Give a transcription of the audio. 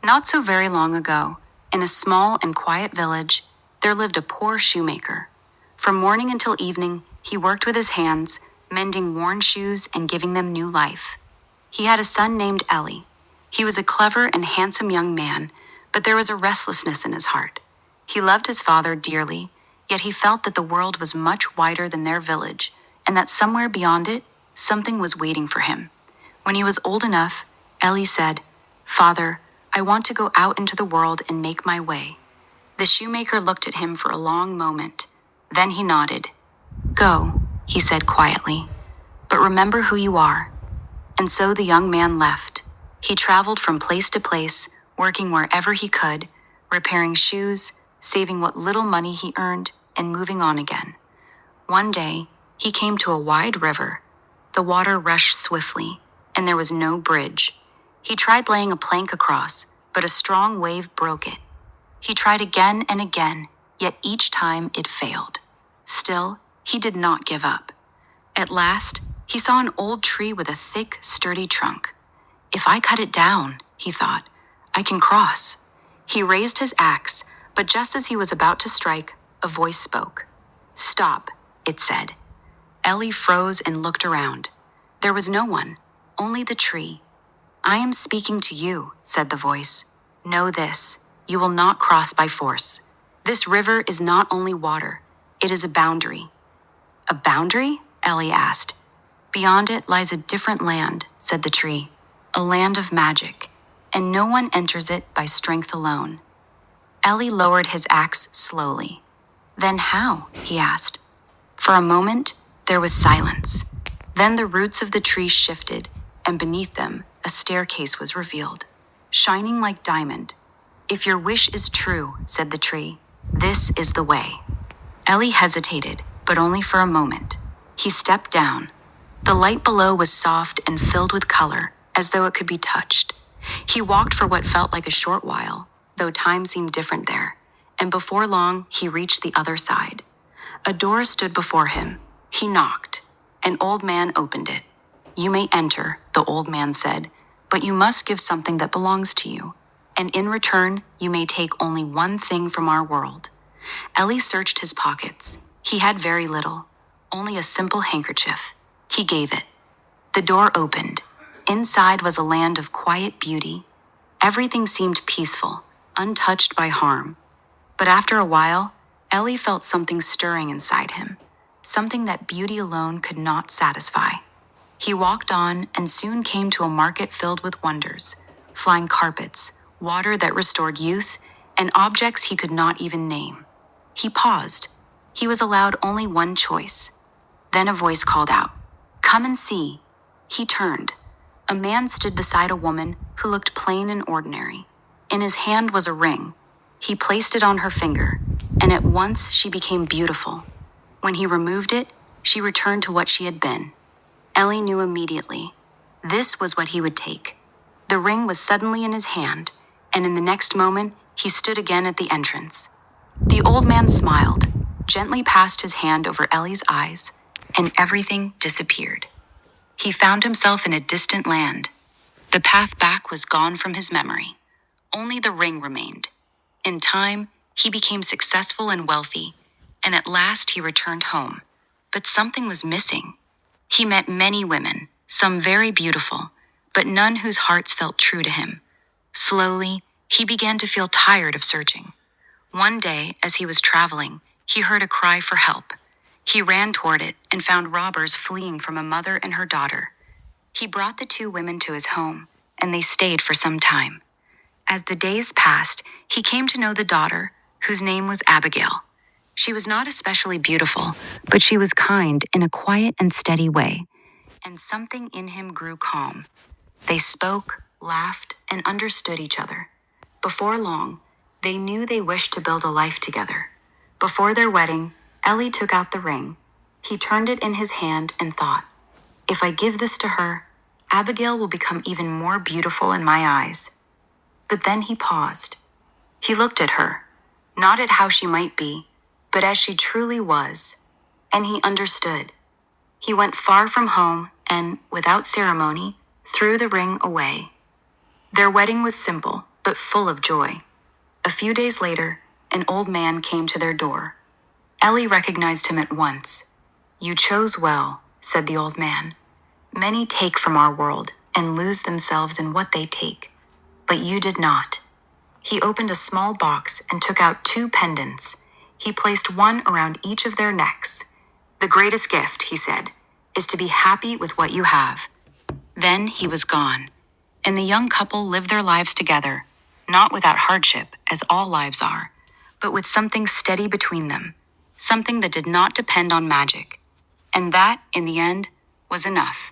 Not so very long ago, in a small and quiet village, there lived a poor shoemaker. From morning until evening, he worked with his hands, mending worn shoes and giving them new life. He had a son named Eli. He was a clever and handsome young man, but there was a restlessness in his heart. He loved his father dearly, yet he felt that the world was much wider than their village, and that somewhere beyond it, something was waiting for him. When he was old enough, Eli said, "Father, I want to go out into the world and make my way." The shoemaker looked at him for a long moment. Then he nodded. "Go," he said quietly, "but remember who you are." And so the young man left. He traveled from place to place, working wherever he could, repairing shoes, saving what little money he earned, and moving on again. One day, he came to a wide river. The water rushed swiftly, and there was no bridge. He tried laying a plank across, but a strong wave broke it. He tried again and again, yet each time it failed. Still, he did not give up. At last, he saw an old tree with a thick, sturdy trunk. "If I cut it down," he thought, "I can cross." He raised his axe, but just as he was about to strike, a voice spoke. "Stop," it said. Eli froze and looked around. There was no one, only the tree. "I am speaking to you," said the voice. "Know this, you will not cross by force. This river is not only water, it is a boundary." "A boundary?" Eli asked. "Beyond it lies a different land," said the tree, "a land of magic, and no one enters it by strength alone." Eli lowered his axe slowly. "Then how?" he asked. For a moment, there was silence. Then the roots of the tree shifted, and beneath them, a staircase was revealed, shining like diamond. "If your wish is true," said the tree, "this is the way." Eli hesitated, but only for a moment. He stepped down. The light below was soft and filled with color, as though it could be touched. He walked for what felt like a short while, though time seemed different there, and before long he reached the other side. A door stood before him. He knocked. An old man opened it. "You may enter," the old man said, "but you must give something that belongs to you, and in return you may take only one thing from our world." Eli searched his pockets. He had very little, only a simple handkerchief. He gave it. The door opened. Inside was a land of quiet beauty. Everything seemed peaceful, untouched by harm. But after a while, Eli felt something stirring inside him, something that beauty alone could not satisfy. He walked on and soon came to a market filled with wonders, flying carpets, water that restored youth, and objects he could not even name. He paused. He was allowed only one choice. Then a voice called out, "Come and see." He turned. A man stood beside a woman who looked plain and ordinary. In his hand was a ring. He placed it on her finger, and at once she became beautiful. When he removed it, she returned to what she had been. Eli knew immediately. This was what he would take. The ring was suddenly in his hand, and in the next moment, he stood again at the entrance. The old man smiled, gently passed his hand over Eli's eyes, and everything disappeared. He found himself in a distant land. The path back was gone from his memory. Only the ring remained. In time, he became successful and wealthy, and at last he returned home. But something was missing. He met many women, some very beautiful, but none whose hearts felt true to him. Slowly, he began to feel tired of searching. One day, as he was traveling, he heard a cry for help. He ran toward it and found robbers fleeing from a mother and her daughter. He brought the two women to his home, and they stayed for some time. As the days passed, he came to know the daughter, whose name was Abigail. She was not especially beautiful, but she was kind in a quiet and steady way, and something in him grew calm. They spoke, laughed, and understood each other. Before long, they knew they wished to build a life together. Before their wedding, Eli took out the ring. He turned it in his hand and thought, "If I give this to her, Abigail will become even more beautiful in my eyes." But then he paused. He looked at her, not at how she might be, but as she truly was, and he understood. He went far from home and, without ceremony, threw the ring away. Their wedding was simple, but full of joy. A few days later, an old man came to their door. Ellie recognized him at once. "You chose well," said the old man. "Many take from our world and lose themselves in what they take, but you did not." He opened a small box and took out 2 pendants. He placed one around each of their necks. "The greatest gift," he said, "is to be happy with what you have." Then he was gone, and the young couple lived their lives together, not without hardship, as all lives are, but with something steady between them, something that did not depend on magic. And that, in the end, was enough.